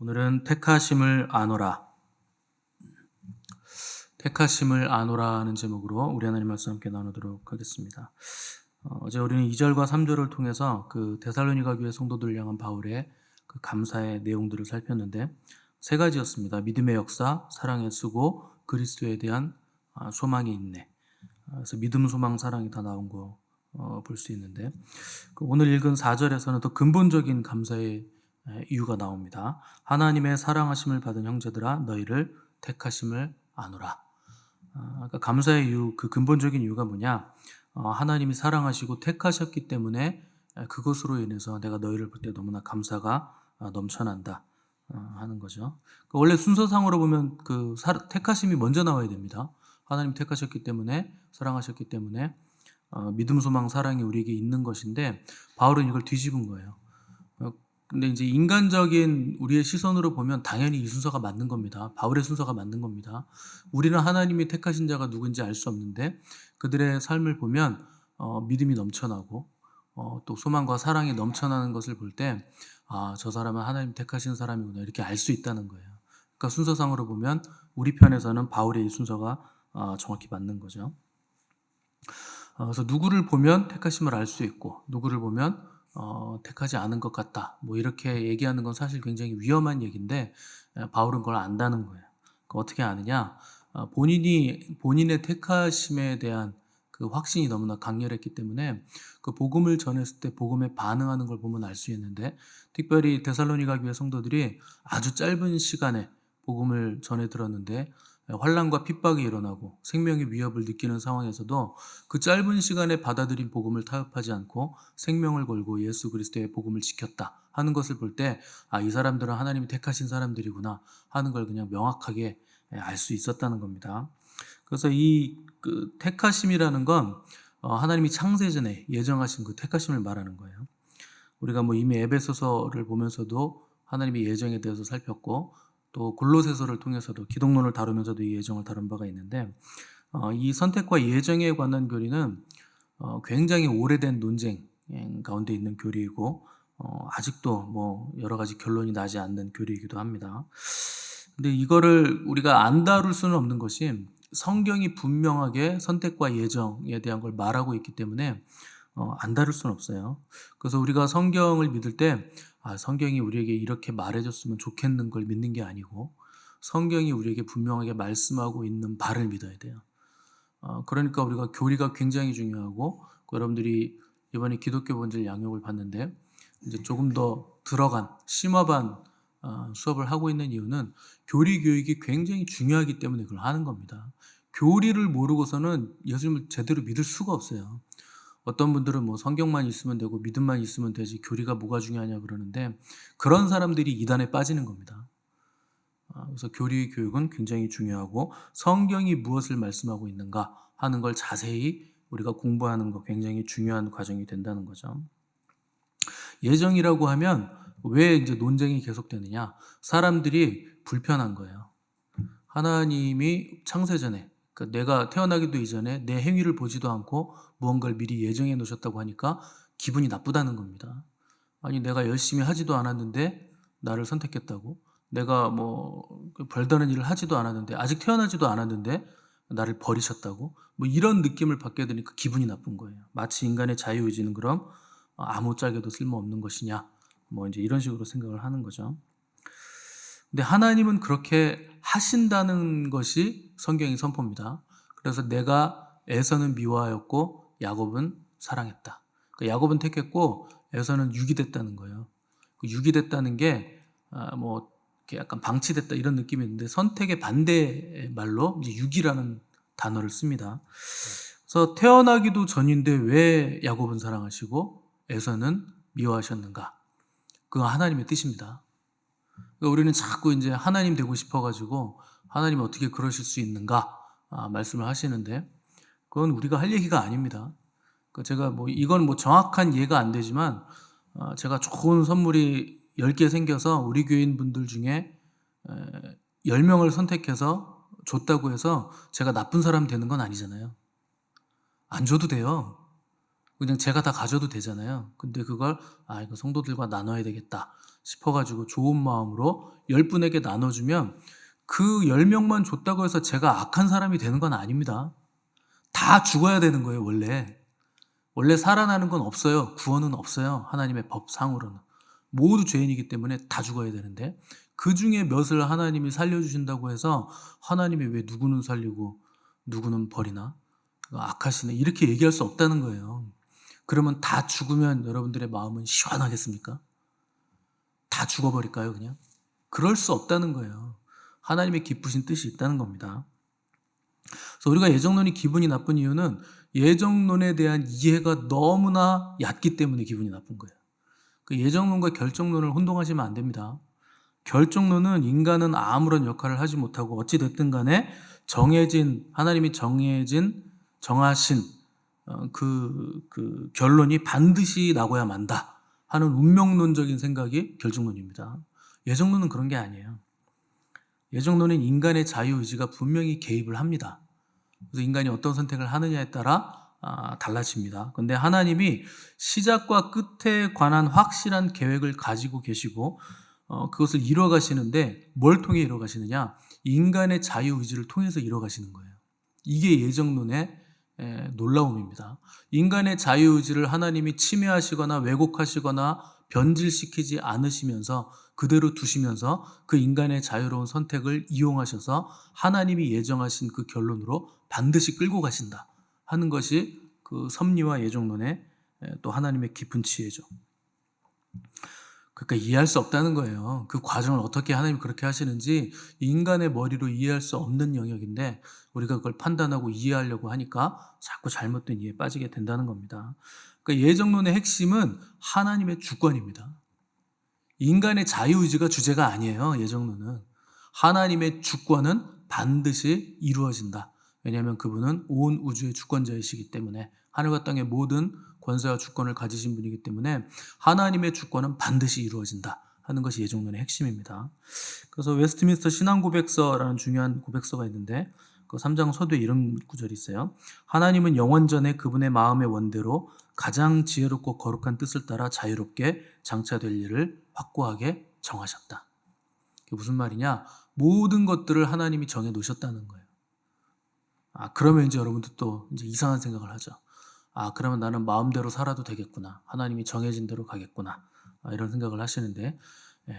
오늘은 택하심을 아노라. 택하심을 아노라는 제목으로 우리 하나님 말씀 함께 나누도록 하겠습니다. 어제 우리는 2절과 3절을 통해서 그 데살로니가 교회 성도들을 향한 바울의 그 감사의 내용들을 살폈는데 세 가지였습니다. 믿음의 역사, 사랑의 수고, 그리스도에 대한 소망의 인내. 그래서 믿음, 소망, 사랑이 다 나온 거 볼 수 있는데 오늘 읽은 4절에서는 더 근본적인 감사의 이유가 나옵니다. 하나님의 사랑하심을 받은 형제들아 너희를 택하심을 아노라. 그러니까 감사의 이유, 그 근본적인 이유가 뭐냐? 하나님이 사랑하시고 택하셨기 때문에 그것으로 인해서 내가 너희를 볼 때 너무나 감사가 넘쳐난다 하는 거죠. 원래 순서상으로 보면 그 택하심이 먼저 나와야 됩니다. 하나님 택하셨기 때문에, 사랑하셨기 때문에 믿음, 소망, 사랑이 우리에게 있는 것인데 바울은 이걸 뒤집은 거예요. 근데 이제 인간적인 우리의 시선으로 보면 당연히 이 순서가 맞는 겁니다. 바울의 순서가 맞는 겁니다. 우리는 하나님이 택하신 자가 누군지 알 수 없는데 그들의 삶을 보면 믿음이 넘쳐나고 또 소망과 사랑이 넘쳐나는 것을 볼 때 저 사람은 하나님 택하신 사람이구나 이렇게 알 수 있다는 거예요. 그러니까 순서상으로 보면 우리 편에서는 바울의 이 순서가 정확히 맞는 거죠. 그래서 누구를 보면 택하심을 알 수 있고 누구를 보면 택하지 않은 것 같다. 뭐 이렇게 얘기하는 건 사실 굉장히 위험한 얘기인데 바울은 그걸 안다는 거예요. 어떻게 아느냐? 본인의 택하심에 대한 그 확신이 너무나 강렬했기 때문에 그 복음을 전했을 때 복음에 반응하는 걸 보면 알 수 있는데 특별히 데살로니가 교회 성도들이 아주 짧은 시간에 복음을 전해 들었는데 환난과 핍박이 일어나고 생명의 위협을 느끼는 상황에서도 그 짧은 시간에 받아들인 복음을 타협하지 않고 생명을 걸고 예수 그리스도의 복음을 지켰다 하는 것을 볼 때 이 사람들은 하나님이 택하신 사람들이구나 하는 걸 그냥 명확하게 알 수 있었다는 겁니다. 그래서 그 택하심이라는 건 하나님이 창세전에 예정하신 그 택하심을 말하는 거예요. 우리가 뭐 이미 에베소서를 보면서도 하나님의 예정에 대해서 살폈고 또 골로새서를 통해서도 기독론을 다루면서도 이 예정을 다룬 바가 있는데 이 선택과 예정에 관한 교리는 굉장히 오래된 논쟁 가운데 있는 교리이고 아직도 뭐 여러 가지 결론이 나지 않는 교리이기도 합니다. 근데 이거를 우리가 안 다룰 수는 없는 것이 성경이 분명하게 선택과 예정에 대한 걸 말하고 있기 때문에 안 다룰 수는 없어요. 그래서 우리가 성경을 믿을 때 성경이 우리에게 이렇게 말해줬으면 좋겠는 걸 믿는 게 아니고 성경이 우리에게 분명하게 말씀하고 있는 바를 믿어야 돼요. 그러니까 우리가 교리가 굉장히 중요하고 여러분들이 이번에 기독교 본질 양육을 받는데 이제 조금 더 들어간 심화반 수업을 하고 있는 이유는 교리 교육이 굉장히 중요하기 때문에 그걸 하는 겁니다. 교리를 모르고서는 예수님을 제대로 믿을 수가 없어요. 어떤 분들은 뭐 성경만 있으면 되고 믿음만 있으면 되지 교리가 뭐가 중요하냐 그러는데 그런 사람들이 이단에 빠지는 겁니다. 그래서 교리 교육은 굉장히 중요하고 성경이 무엇을 말씀하고 있는가 하는 걸 자세히 우리가 공부하는 거 굉장히 중요한 과정이 된다는 거죠. 예정이라고 하면 왜 이제 논쟁이 계속되느냐? 사람들이 불편한 거예요. 하나님이 창세전에 그러니까 내가 태어나기도 이전에 내 행위를 보지도 않고 무언가를 미리 예정해 놓으셨다고 하니까 기분이 나쁘다는 겁니다. 아니 내가 열심히 하지도 않았는데 나를 선택했다고? 내가 뭐 별다른 일을 하지도 않았는데 아직 태어나지도 않았는데 나를 버리셨다고? 뭐 이런 느낌을 받게 되니까 기분이 나쁜 거예요. 마치 인간의 자유의지는 그럼 아무짝에도 쓸모없는 것이냐? 뭐 이제 이런 식으로 생각을 하는 거죠. 근데 하나님은 그렇게 하신다는 것이 성경의 선포입니다. 그래서 내가 에서는 미워하였고 야곱은 사랑했다. 그러니까 야곱은 택했고 에서는 유기됐다는 거예요. 유기됐다는 게 뭐 약간 방치됐다 이런 느낌이 있는데 선택의 반대 말로 이제 유기라는 단어를 씁니다. 그래서 태어나기도 전인데 왜 야곱은 사랑하시고 에서는 미워하셨는가? 그건 하나님의 뜻입니다. 그러니까 우리는 자꾸 이제 하나님 되고 싶어가지고 하나님이 어떻게 그러실 수 있는가 말씀을 하시는데 그건 우리가 할 얘기가 아닙니다. 제가 뭐 이건 뭐 정확한 이해가 안 되지만 제가 좋은 선물이 10개 생겨서 우리 교인분들 중에 10명을 선택해서 줬다고 해서 제가 나쁜 사람 되는 건 아니잖아요. 안 줘도 돼요. 그냥 제가 다 가져도 되잖아요. 근데 그걸 이거 성도들과 나눠야 되겠다. 싶어가지고 좋은 마음으로 10분에게 나눠주면 그 10명만 줬다고 해서 제가 악한 사람이 되는 건 아닙니다. 다 죽어야 되는 거예요, 원래. 원래 살아나는 건 없어요. 구원은 없어요. 하나님의 법상으로는. 모두 죄인이기 때문에 다 죽어야 되는데 그 중에 몇을 하나님이 살려주신다고 해서 하나님이 왜 누구는 살리고 누구는 버리나? 악하시네. 이렇게 얘기할 수 없다는 거예요. 그러면 다 죽으면 여러분들의 마음은 시원하겠습니까? 다 죽어버릴까요, 그냥? 그럴 수 없다는 거예요. 하나님의 기쁘신 뜻이 있다는 겁니다. 그래서 우리가 예정론이 기분이 나쁜 이유는 예정론에 대한 이해가 너무나 얕기 때문에 기분이 나쁜 거예요. 그 예정론과 결정론을 혼동하시면 안 됩니다. 결정론은 인간은 아무런 역할을 하지 못하고 어찌 됐든 간에 하나님이 정하신 그 결론이 반드시 나고야 만다 하는 운명론적인 생각이 결정론입니다. 예정론은 그런 게 아니에요. 예정론은 인간의 자유의지가 분명히 개입을 합니다. 그래서 인간이 어떤 선택을 하느냐에 따라 달라집니다. 그런데 하나님이 시작과 끝에 관한 확실한 계획을 가지고 계시고 그것을 이뤄가시는데 뭘 통해 이뤄가시느냐? 인간의 자유의지를 통해서 이뤄가시는 거예요. 이게 예정론의 놀라움입니다. 인간의 자유의지를 하나님이 침해하시거나 왜곡하시거나 변질시키지 않으시면서 그대로 두시면서 그 인간의 자유로운 선택을 이용하셔서 하나님이 예정하신 그 결론으로 반드시 끌고 가신다 하는 것이 그 섭리와 예정론의 또 하나님의 깊은 지혜죠. 그러니까 이해할 수 없다는 거예요. 그 과정을 어떻게 하나님이 그렇게 하시는지 인간의 머리로 이해할 수 없는 영역인데 우리가 그걸 판단하고 이해하려고 하니까 자꾸 잘못된 이해에 빠지게 된다는 겁니다. 그러니까 예정론의 핵심은 하나님의 주권입니다. 인간의 자유의지가 주제가 아니에요. 예정론은. 하나님의 주권은 반드시 이루어진다. 왜냐하면 그분은 온 우주의 주권자이시기 때문에 하늘과 땅의 모든 권세와 주권을 가지신 분이기 때문에 하나님의 주권은 반드시 이루어진다 하는 것이 예정론의 핵심입니다. 그래서 웨스트민스터 신앙고백서라는 중요한 고백서가 있는데 그 3장 서두에 이런 구절이 있어요. 하나님은 영원전에 그분의 마음의 원대로 가장 지혜롭고 거룩한 뜻을 따라 자유롭게 장차될 일을 확고하게 정하셨다. 그게 무슨 말이냐? 모든 것들을 하나님이 정해 놓으셨다는 거예요. 그러면 이제 여러분들 또 이제 이상한 생각을 하죠. 그러면 나는 마음대로 살아도 되겠구나. 하나님이 정해진 대로 가겠구나. 이런 생각을 하시는데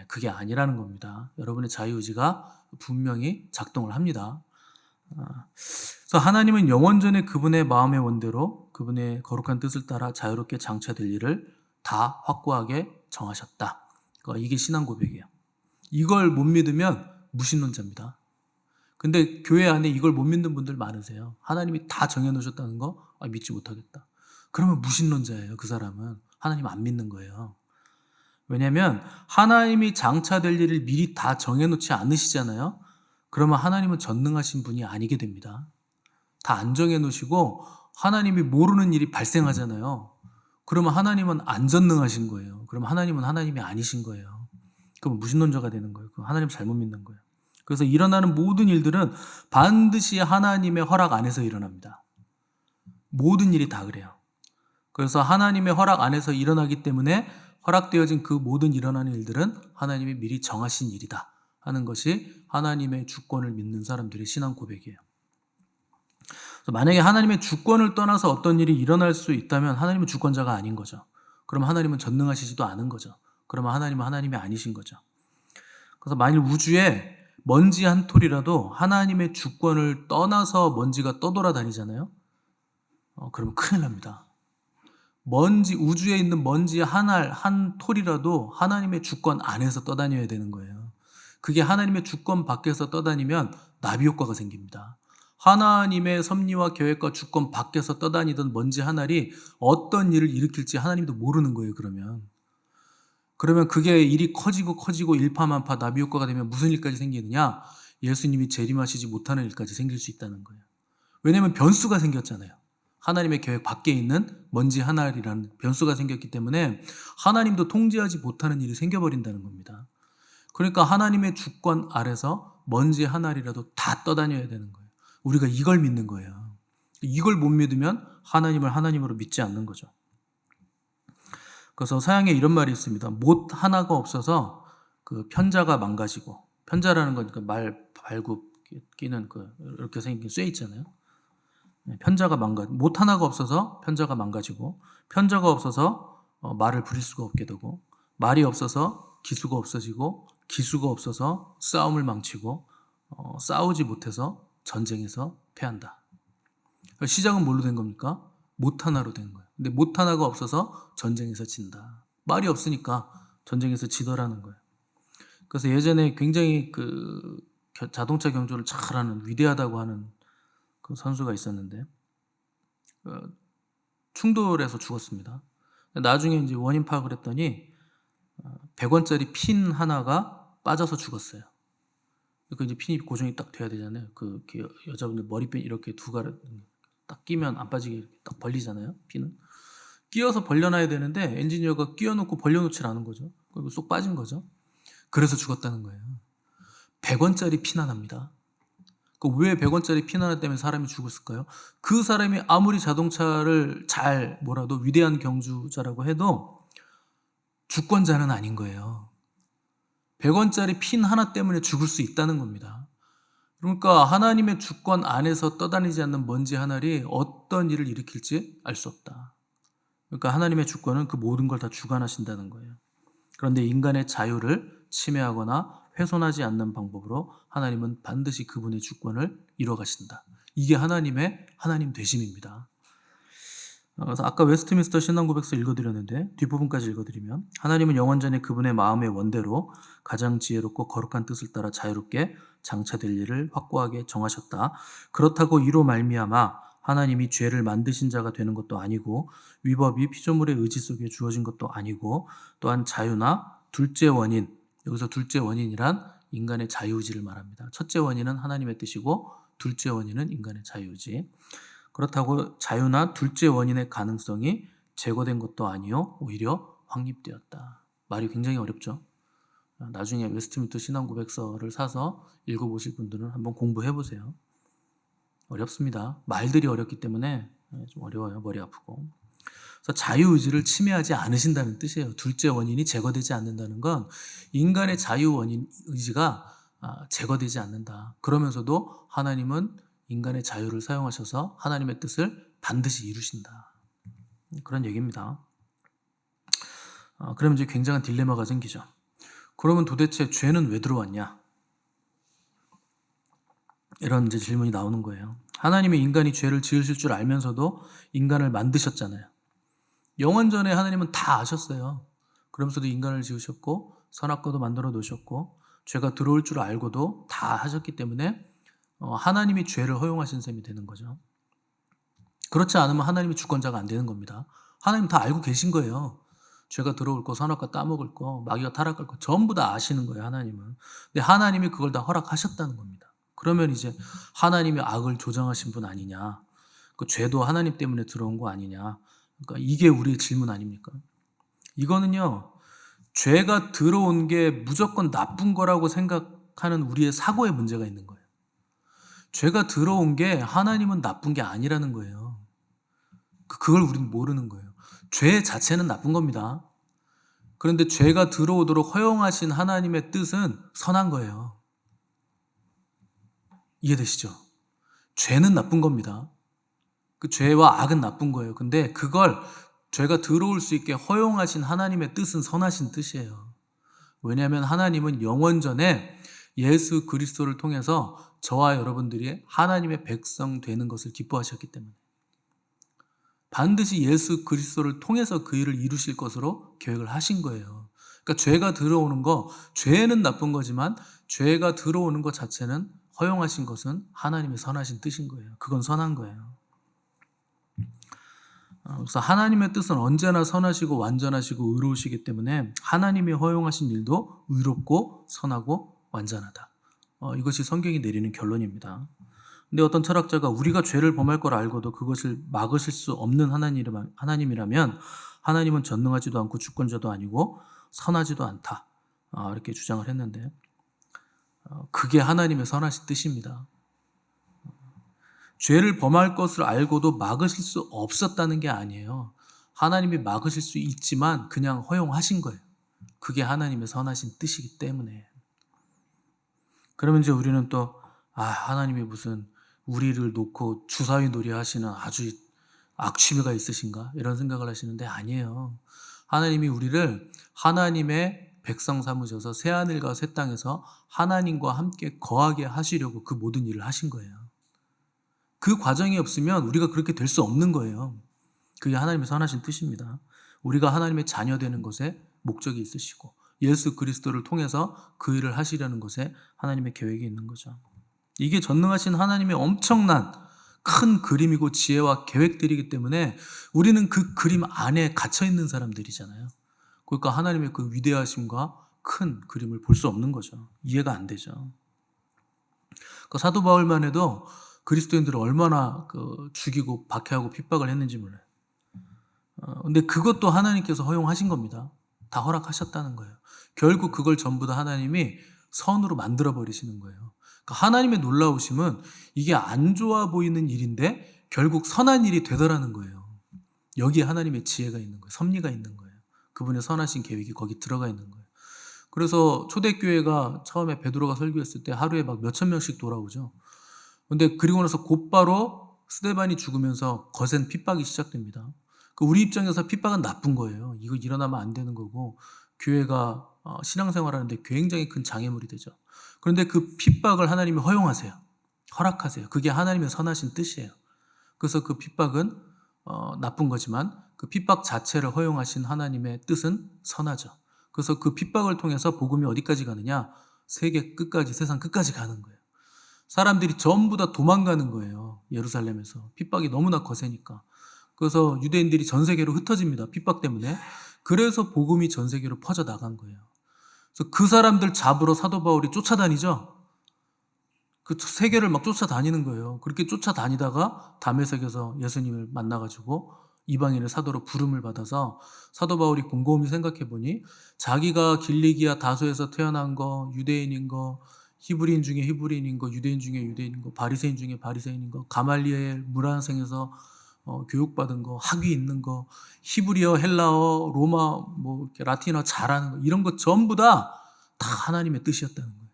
그게 아니라는 겁니다. 여러분의 자유의지가 분명히 작동을 합니다. 그래서 하나님은 영원전에 그분의 마음의 원대로 그분의 거룩한 뜻을 따라 자유롭게 장차될 일을 다 확고하게 정하셨다. 이게 신앙 고백이에요. 이걸 못 믿으면 무신론자입니다. 근데 교회 안에 이걸 못 믿는 분들 많으세요. 하나님이 다 정해놓으셨다는 거 믿지 못하겠다. 그러면 무신론자예요. 그 사람은. 하나님 안 믿는 거예요. 왜냐하면 하나님이 장차될 일을 미리 다 정해놓지 않으시잖아요. 그러면 하나님은 전능하신 분이 아니게 됩니다. 다 안 정해놓으시고 하나님이 모르는 일이 발생하잖아요. 그러면 하나님은 안 전능하신 거예요. 그러면 하나님은 하나님이 아니신 거예요. 그럼 무신론자가 되는 거예요. 그럼 하나님 잘못 믿는 거예요. 그래서 일어나는 모든 일들은 반드시 하나님의 허락 안에서 일어납니다. 모든 일이 다 그래요. 그래서 하나님의 허락 안에서 일어나기 때문에 허락되어진 그 모든 일어나는 일들은 하나님이 미리 정하신 일이다 하는 것이 하나님의 주권을 믿는 사람들의 신앙 고백이에요. 그래서 만약에 하나님의 주권을 떠나서 어떤 일이 일어날 수 있다면 하나님은 주권자가 아닌 거죠. 그러면 하나님은 전능하시지도 않은 거죠. 그러면 하나님은 하나님이 아니신 거죠. 그래서 만일 우주에 먼지 한 톨이라도 하나님의 주권을 떠나서 먼지가 떠돌아다니잖아요. 그러면 큰일 납니다. 우주에 있는 먼지 한 톨이라도 하나님의 주권 안에서 떠다녀야 되는 거예요. 그게 하나님의 주권 밖에서 떠다니면 나비 효과가 생깁니다. 하나님의 섭리와 계획과 주권 밖에서 떠다니던 먼지 한 알이 어떤 일을 일으킬지 하나님도 모르는 거예요. 그러면 그게 일이 커지고 일파만파 나비 효과가 되면 무슨 일까지 생기느냐? 예수님이 재림하시지 못하는 일까지 생길 수 있다는 거예요. 왜냐하면 변수가 생겼잖아요. 하나님의 계획 밖에 있는 먼지 한 알이라는 변수가 생겼기 때문에 하나님도 통제하지 못하는 일이 생겨버린다는 겁니다. 그러니까 하나님의 주권 아래서 먼지 한 알이라도 다 떠다녀야 되는 거예요. 우리가 이걸 믿는 거예요. 이걸 못 믿으면 하나님을 하나님으로 믿지 않는 거죠. 그래서 서양에 이런 말이 있습니다. 못 하나가 없어서 그 편자가 망가지고, 편자라는 건 그 말 발굽 끼는 그 이렇게 생긴 쇠 있잖아요. 편자가 못 하나가 없어서 편자가 망가지고, 편자가 없어서 말을 부릴 수가 없게 되고, 말이 없어서 기수가 없어지고, 기수가 없어서 싸움을 망치고, 싸우지 못해서 전쟁에서 패한다. 시작은 뭘로 된 겁니까? 못 하나로 된 거예요. 근데 못 하나가 없어서 전쟁에서 진다. 말이 없으니까 전쟁에서 지더라는 거예요. 그래서 예전에 굉장히 그 자동차 경주를 잘하는 위대하다고 하는 그 선수가 있었는데 충돌해서 죽었습니다. 나중에 이제 원인 파악을 했더니 100원짜리 핀 하나가 빠져서 죽었어요. 그 이제 핀이 고정이 딱 돼야 되잖아요. 그 여자분들 머리핀 이렇게 두 가닥 딱 끼면 안 빠지게 이렇게 딱 벌리잖아요. 핀은 끼워서 벌려놔야 되는데 엔지니어가 끼워놓고 벌려놓질 않은 거죠. 그리고 쏙 빠진 거죠. 그래서 죽었다는 거예요. 100원짜리 핀 하나입니다. 왜 100원짜리 핀 하나 때문에 사람이 죽었을까요? 그 사람이 아무리 자동차를 잘 뭐라도 위대한 경주자라고 해도 주권자는 아닌 거예요. 100원짜리 핀 하나 때문에 죽을 수 있다는 겁니다. 그러니까 하나님의 주권 안에서 떠다니지 않는 먼지 한 알이 어떤 일을 일으킬지 알 수 없다. 그러니까 하나님의 주권은 그 모든 걸 다 주관하신다는 거예요. 그런데 인간의 자유를 침해하거나 훼손하지 않는 방법으로 하나님은 반드시 그분의 주권을 이뤄가신다. 이게 하나님 되심입니다. 그래서 아까 웨스트민스터 신앙고백서 읽어드렸는데 뒷부분까지 읽어드리면, 하나님은 영원전에 그분의 마음의 원대로 가장 지혜롭고 거룩한 뜻을 따라 자유롭게 장차될 일을 확고하게 정하셨다. 그렇다고 이로 말미암아 하나님이 죄를 만드신 자가 되는 것도 아니고, 위법이 피조물의 의지 속에 주어진 것도 아니고, 또한 자유나 둘째 원인, 여기서 둘째 원인이란 인간의 자유의지를 말합니다. 첫째 원인은 하나님의 뜻이고 둘째 원인은 인간의 자유의지. 그렇다고 자유나 둘째 원인의 가능성이 제거된 것도 아니요, 오히려 확립되었다. 말이 굉장히 어렵죠. 나중에 웨스트민스터 신앙고백서를 사서 읽어보실 분들은 한번 공부해보세요. 어렵습니다. 말들이 어렵기 때문에 좀 어려워요. 머리 아프고. 그래서 자유의지를 침해하지 않으신다는 뜻이에요. 둘째 원인이 제거되지 않는다는 건 인간의 자유 원인 의지가 제거되지 않는다. 그러면서도 하나님은 인간의 자유를 사용하셔서 하나님의 뜻을 반드시 이루신다. 그런 얘기입니다. 그러면 이제 굉장한 딜레마가 생기죠. 그러면 도대체 죄는 왜 들어왔냐? 이런 이제 질문이 나오는 거예요. 하나님이 인간이 죄를 지으실 줄 알면서도 인간을 만드셨잖아요. 영원전에 하나님은 다 아셨어요. 그러면서도 인간을 지으셨고 선악과도 만들어 놓으셨고 죄가 들어올 줄 알고도 다 하셨기 때문에 하나님이 죄를 허용하신 셈이 되는 거죠. 그렇지 않으면 하나님이 주권자가 안 되는 겁니다. 하나님 다 알고 계신 거예요. 죄가 들어올 거, 선악과 따먹을 거, 마귀가 타락할 거 전부 다 아시는 거예요, 하나님은. 근데 하나님이 그걸 다 허락하셨다는 겁니다. 그러면 이제 하나님이 악을 조장하신 분 아니냐, 그 죄도 하나님 때문에 들어온 거 아니냐, 그러니까 이게 우리의 질문 아닙니까? 이거는요, 죄가 들어온 게 무조건 나쁜 거라고 생각하는 우리의 사고에 문제가 있는 거예요. 죄가 들어온 게 하나님은 나쁜 게 아니라는 거예요. 그걸 우리는 모르는 거예요. 죄 자체는 나쁜 겁니다. 그런데 죄가 들어오도록 허용하신 하나님의 뜻은 선한 거예요. 이해되시죠? 죄는 나쁜 겁니다. 그 죄와 악은 나쁜 거예요. 근데 그걸 죄가 들어올 수 있게 허용하신 하나님의 뜻은 선하신 뜻이에요. 왜냐하면 하나님은 영원전에 예수 그리스도를 통해서 저와 여러분들이 하나님의 백성 되는 것을 기뻐하셨기 때문에 반드시 예수 그리스도를 통해서 그 일을 이루실 것으로 계획을 하신 거예요. 그러니까 죄가 들어오는 거, 죄는 나쁜 거지만 죄가 들어오는 것 자체는 허용하신 것은 하나님의 선하신 뜻인 거예요. 그건 선한 거예요. 그래서 하나님의 뜻은 언제나 선하시고 완전하시고 의로우시기 때문에 하나님이 허용하신 일도 의롭고 선하고 완전하다. 이것이 성경이 내리는 결론입니다. 근데 어떤 철학자가 우리가 죄를 범할 걸 알고도 그것을 막으실 수 없는 하나님이라면 하나님은 전능하지도 않고 주권자도 아니고 선하지도 않다. 이렇게 주장을 했는데 그게 하나님의 선하신 뜻입니다. 죄를 범할 것을 알고도 막으실 수 없었다는 게 아니에요. 하나님이 막으실 수 있지만 그냥 허용하신 거예요. 그게 하나님의 선하신 뜻이기 때문에. 그러면 이제 우리는 또 하나님이 무슨 우리를 놓고 주사위 놀이 하시는 아주 악취미가 있으신가? 이런 생각을 하시는데 아니에요. 하나님이 우리를 하나님의 백성 삼으셔서 새하늘과 새 땅에서 하나님과 함께 거하게 하시려고 그 모든 일을 하신 거예요. 그 과정이 없으면 우리가 그렇게 될 수 없는 거예요. 그게 하나님의 선하신 뜻입니다. 우리가 하나님의 자녀 되는 것에 목적이 있으시고 예수 그리스도를 통해서 그 일을 하시려는 것에 하나님의 계획이 있는 거죠. 이게 전능하신 하나님의 엄청난 큰 그림이고 지혜와 계획들이기 때문에 우리는 그 그림 안에 갇혀 있는 사람들이잖아요. 그러니까 하나님의 그 위대하심과 큰 그림을 볼 수 없는 거죠. 이해가 안 되죠. 그 사도 바울만 해도 그리스도인들을 얼마나 죽이고 박해하고 핍박을 했는지 몰라요. 근데 그것도 하나님께서 허용하신 겁니다. 다 허락하셨다는 거예요. 결국 그걸 전부 다 하나님이 선으로 만들어 버리시는 거예요. 그러니까 하나님의 놀라우심은 이게 안 좋아 보이는 일인데 결국 선한 일이 되더라는 거예요. 여기에 하나님의 지혜가 있는 거예요. 섭리가 있는 거예요. 그분의 선하신 계획이 거기 들어가 있는 거예요. 그래서 초대교회가 처음에 베드로가 설교했을 때 하루에 막 몇천 명씩 돌아오죠. 근데 그리고 나서 곧바로 스데반이 죽으면서 거센 핍박이 시작됩니다. 우리 입장에서 핍박은 나쁜 거예요. 이거 일어나면 안 되는 거고 교회가 신앙생활하는데 굉장히 큰 장애물이 되죠. 그런데 그 핍박을 하나님이 허용하세요. 허락하세요. 그게 하나님의 선하신 뜻이에요. 그래서 그 핍박은 나쁜 거지만 그 핍박 자체를 허용하신 하나님의 뜻은 선하죠. 그래서 그 핍박을 통해서 복음이 어디까지 가느냐? 세계 끝까지, 세상 끝까지 가는 거예요. 사람들이 전부 다 도망가는 거예요. 예루살렘에서. 핍박이 너무나 거세니까. 그래서 유대인들이 전 세계로 흩어집니다. 핍박 때문에. 그래서 복음이 전 세계로 퍼져나간 거예요. 그래서 그 사람들 잡으러 사도 바울이 쫓아다니죠. 그 세계를 막 쫓아다니는 거예요. 그렇게 쫓아다니다가 다메섹에서 예수님을 만나가지고 이방인의 사도로 부름을 받아서 사도 바울이 곰곰이 생각해 보니 자기가 길리기아 다소에서 태어난 거, 유대인인 거, 히브리인 중에 히브리인인 거, 유대인 중에 유대인인 거, 바리새인 중에 바리새인인 거, 가말리엘 문화생에서 교육받은 거, 학위 있는 거, 히브리어, 헬라어, 로마, 라틴어 잘하는 거, 이런 거 전부 다 하나님의 뜻이었다는 거예요.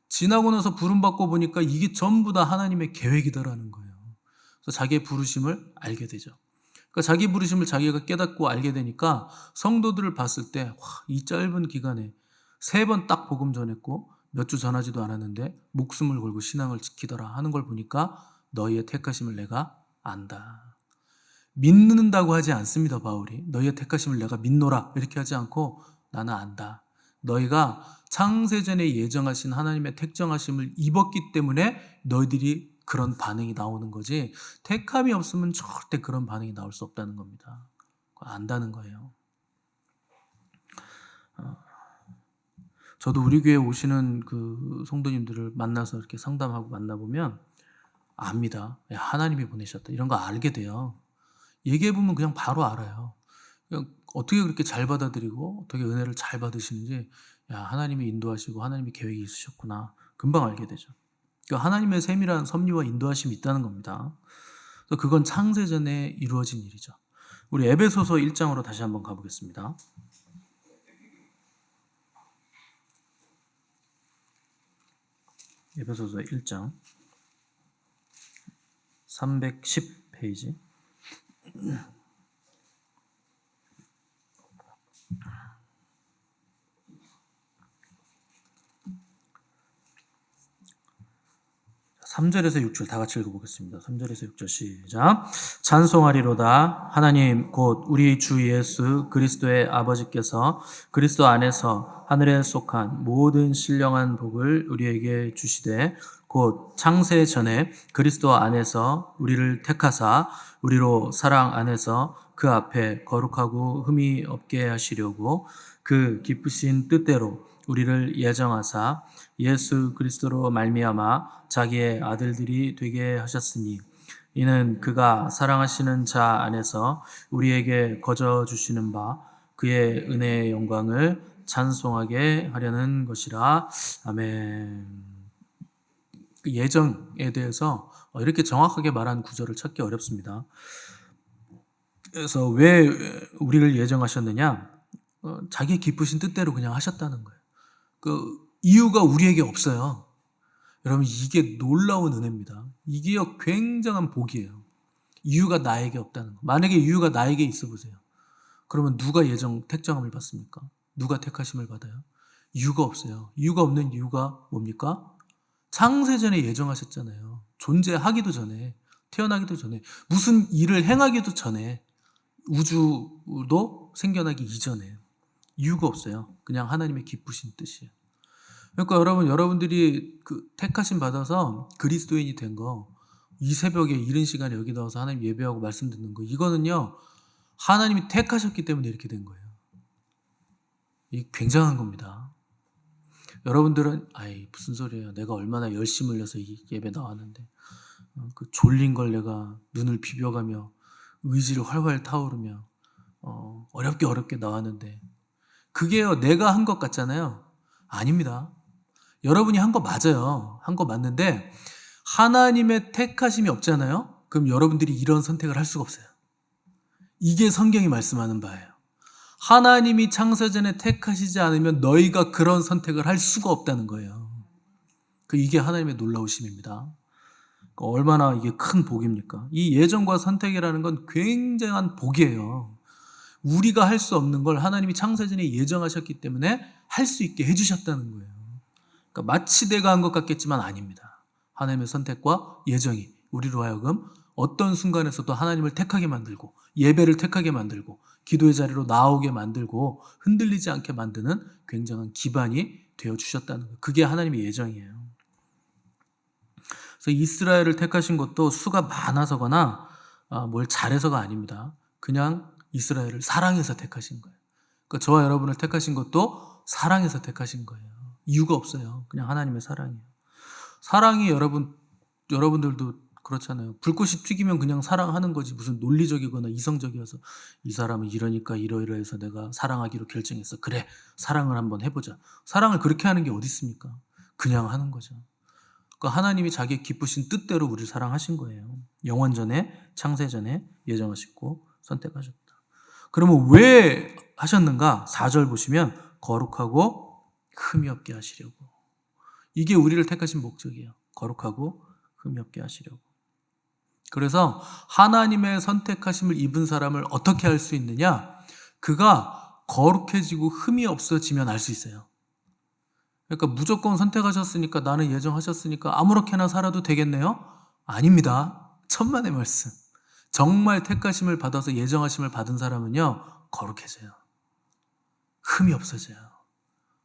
지나고 나서 부름받고 보니까 이게 전부 다 하나님의 계획이다라는 거예요. 그래서 자기의 부르심을 알게 되죠. 그러니까 자기 부르심을 자기가 깨닫고 알게 되니까 성도들을 봤을 때, 이 짧은 기간에 3번 딱 복음 전했고 몇 주 전하지도 않았는데 목숨을 걸고 신앙을 지키더라 하는 걸 보니까 너희의 택하심을 내가 안다. 믿는다고 하지 않습니다, 바울이. 너희의 택하심을 내가 믿노라 이렇게 하지 않고 나는 안다. 너희가 창세전에 예정하신 하나님의 택정하심을 입었기 때문에 너희들이 그런 반응이 나오는 거지 택함이 없으면 절대 그런 반응이 나올 수 없다는 겁니다. 안다는 거예요. 저도 우리 교회 오시는 그 성도님들을 만나서 이렇게 상담하고 만나보면 압니다. 하나님이 보내셨다. 이런 거 알게 돼요. 얘기해보면 그냥 바로 알아요. 그냥 어떻게 그렇게 잘 받아들이고 어떻게 은혜를 잘 받으시는지 하나님이 인도하시고 하나님이 계획이 있으셨구나. 금방 알게 되죠. 그러니까 하나님의 세밀한 섭리와 인도하심이 있다는 겁니다. 그래서 그건 창세전에 이루어진 일이죠. 우리 에베소서 1장으로 다시 한번 가보겠습니다. 에베소서 1장 310페이지. 삼절에서 6절 다 같이 읽어보겠습니다. 3절에서 6절 시작. 찬송하리로다. 하나님 곧 우리 주 예수 그리스도의 아버지께서 그리스도 안에서 하늘에 속한 모든 신령한 복을 우리에게 주시되 곧 창세 전에 그리스도 안에서 우리를 택하사 우리로 사랑 안에서 그 앞에 거룩하고 흠이 없게 하시려고 그 기쁘신 뜻대로 우리를 예정하사 예수 그리스도로 말미암아 자기의 아들들이 되게 하셨으니 이는 그가 사랑하시는 자 안에서 우리에게 거저 주시는 바 그의 은혜의 영광을 찬송하게 하려는 것이라. 아멘. 그 예정에 대해서 이렇게 정확하게 말한 구절을 찾기 어렵습니다. 그래서 왜 우리를 예정하셨느냐? 자기 기쁘신 뜻대로 그냥 하셨다는 거예요. 그 이유가 우리에게 없어요. 여러분, 이게 놀라운 은혜입니다. 이게 굉장한 복이에요. 이유가 나에게 없다는 거. 만약에 이유가 나에게 있어 보세요. 그러면 누가 택정함을 받습니까? 누가 택하심을 받아요? 이유가 없어요. 이유가 없는 이유가 뭡니까? 창세전에 예정하셨잖아요. 존재하기도 전에, 태어나기도 전에, 무슨 일을 행하기도 전에, 우주도 생겨나기 이전에. 이유가 없어요. 그냥 하나님의 기쁘신 뜻이에요. 그러니까 여러분들이 그 택하심 받아서 그리스도인이 된 거, 이 새벽에 이른 시간에 여기 나와서 하나님 예배하고 말씀 듣는 거, 이거는요, 하나님이 택하셨기 때문에 이렇게 된 거예요. 이 굉장한 겁니다. 여러분들은 무슨 소리예요? 내가 얼마나 열심히 흘려서 이 예배 나왔는데 그 졸린 걸 내가 눈을 비벼가며 의지를 활활 타오르며 어렵게 나왔는데 그게요 내가 한 것 같잖아요. 아닙니다. 여러분이 한 거 맞아요. 한 거 맞는데 하나님의 택하심이 없잖아요. 그럼 여러분들이 이런 선택을 할 수가 없어요. 이게 성경이 말씀하는 바예요. 하나님이 창세전에 택하시지 않으면 너희가 그런 선택을 할 수가 없다는 거예요. 이게 하나님의 놀라우심입니다. 얼마나 이게 큰 복입니까? 이 예정과 선택이라는 건 굉장한 복이에요. 우리가 할 수 없는 걸 하나님이 창세전에 예정하셨기 때문에 할 수 있게 해주셨다는 거예요. 그러니까 마치 내가 한 것 같겠지만 아닙니다. 하나님의 선택과 예정이 우리로 하여금 어떤 순간에서도 하나님을 택하게 만들고 예배를 택하게 만들고 기도의 자리로 나오게 만들고 흔들리지 않게 만드는 굉장한 기반이 되어주셨다는 거예요. 그게 하나님의 예정이에요. 그래서 이스라엘을 택하신 것도 수가 많아서거나 뭘 잘해서가 아닙니다. 그냥 이스라엘을 사랑해서 택하신 거예요. 그러니까 저와 여러분을 택하신 것도 사랑해서 택하신 거예요. 이유가 없어요. 그냥 하나님의 사랑이에요. 사랑이 여러분들도 그렇잖아요. 불꽃이 튀기면 그냥 사랑하는 거지 무슨 논리적이거나 이성적이어서 이 사람은 이러니까 이러이러해서 내가 사랑하기로 결정했어. 그래, 사랑을 한번 해보자. 사랑을 그렇게 하는 게 어디 있습니까? 그냥 하는 거죠. 그러니까 하나님이 자기 기쁘신 뜻대로 우리를 사랑하신 거예요. 영원전에 창세전에 예정하시고 선택하셨다. 그러면 왜 하셨는가? 4절 보시면 거룩하고 흠이 없게 하시려고. 이게 우리를 택하신 목적이에요. 거룩하고 흠이 없게 하시려고. 그래서 하나님의 선택하심을 입은 사람을 어떻게 할 수 있느냐? 그가 거룩해지고 흠이 없어지면 알 수 있어요. 그러니까 무조건 선택하셨으니까 나는 예정하셨으니까 아무렇게나 살아도 되겠네요? 아닙니다. 천만의 말씀. 정말 택하심을 받아서 예정하심을 받은 사람은요 거룩해져요. 흠이 없어져요.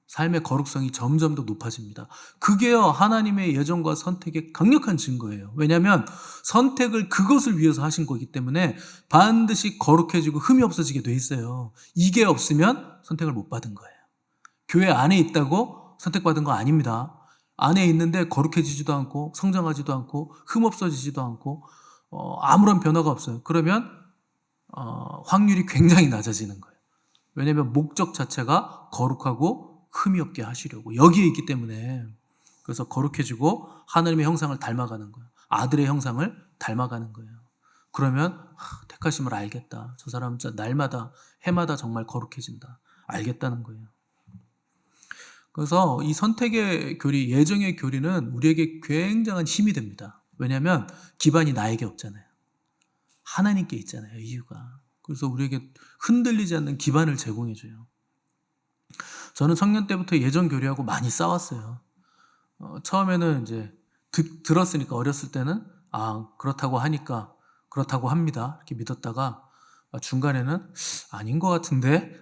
삶의 거룩성이 점점 더 높아집니다. 그게요 하나님의 예정과 선택의 강력한 증거예요. 왜냐하면 선택을 그것을 위해서 하신 거기 때문에 반드시 거룩해지고 흠이 없어지게 돼 있어요. 이게 없으면 선택을 못 받은 거예요. 교회 안에 있다고 선택받은 거 아닙니다. 안에 있는데 거룩해지지도 않고 성장하지도 않고 흠 없어지지도 않고 아무런 변화가 없어요. 그러면 확률이 굉장히 낮아지는 거예요. 왜냐하면 목적 자체가 거룩하고 흠이 없게 하시려고 여기에 있기 때문에. 그래서 거룩해지고 하나님의 형상을 닮아가는 거예요. 아들의 형상을 닮아가는 거예요. 그러면 택하심을 알겠다. 저 사람은 진짜 날마다 해마다 정말 거룩해진다. 알겠다는 거예요. 그래서 이 선택의 교리, 예정의 교리는 우리에게 굉장한 힘이 됩니다. 왜냐하면 기반이 나에게 없잖아요. 하나님께 있잖아요. 이유가. 그래서 우리에게 흔들리지 않는 기반을 제공해줘요. 저는 청년 때부터 예정 교리하고 많이 싸웠어요. 처음에는 이제 들었으니까 어렸을 때는 그렇다고 하니까 그렇다고 합니다. 이렇게 믿었다가 중간에는 아닌 것 같은데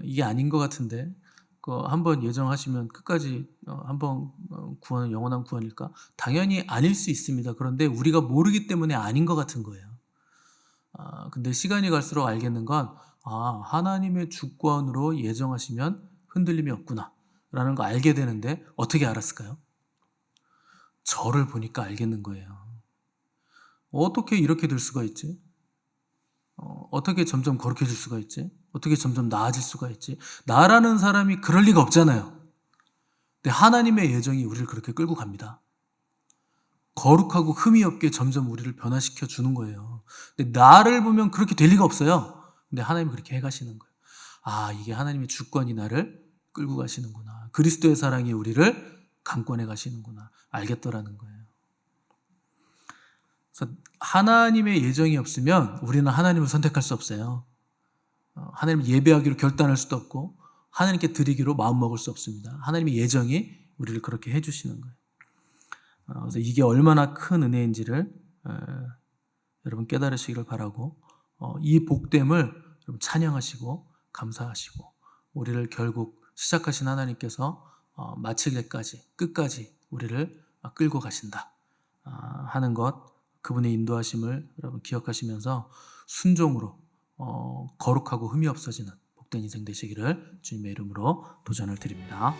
이게 아닌 것 같은데 한번 예정하시면 끝까지 한번 구원은 영원한 구원일까? 당연히 아닐 수 있습니다. 그런데 우리가 모르기 때문에 아닌 것 같은 거예요. 근데 시간이 갈수록 알겠는 건 하나님의 주권으로 예정하시면 흔들림이 없구나 라는 거 알게 되는데 어떻게 알았을까요? 저를 보니까 알겠는 거예요. 어떻게 이렇게 될 수가 있지? 어떻게 점점 거룩해질 수가 있지? 어떻게 점점 나아질 수가 있지? 나라는 사람이 그럴 리가 없잖아요. 근데 하나님의 예정이 우리를 그렇게 끌고 갑니다. 거룩하고 흠이 없게 점점 우리를 변화시켜 주는 거예요. 근데 나를 보면 그렇게 될 리가 없어요. 근데 하나님은 그렇게 해가시는 거예요. 아, 이게 하나님의 주권이 나를 끌고 가시는구나. 그리스도의 사랑이 우리를 강권해 가시는구나. 알겠더라는 거예요. 그래서 하나님의 예정이 없으면 우리는 하나님을 선택할 수 없어요. 하나님을 예배하기로 결단할 수도 없고 하나님께 드리기로 마음먹을 수 없습니다. 하나님의 예정이 우리를 그렇게 해주시는 거예요. 그래서 이게 얼마나 큰 은혜인지를 여러분 깨달으시기를 바라고, 이 복됨을 여러분 찬양하시고 감사하시고, 우리를 결국 시작하신 하나님께서 마치기까지 끝까지 우리를 끌고 가신다 하는 것, 그분의 인도하심을 여러분 기억하시면서 순종으로 거룩하고 흠이 없어지는 복된 인생 되시기를 주님의 이름으로 도전을 드립니다.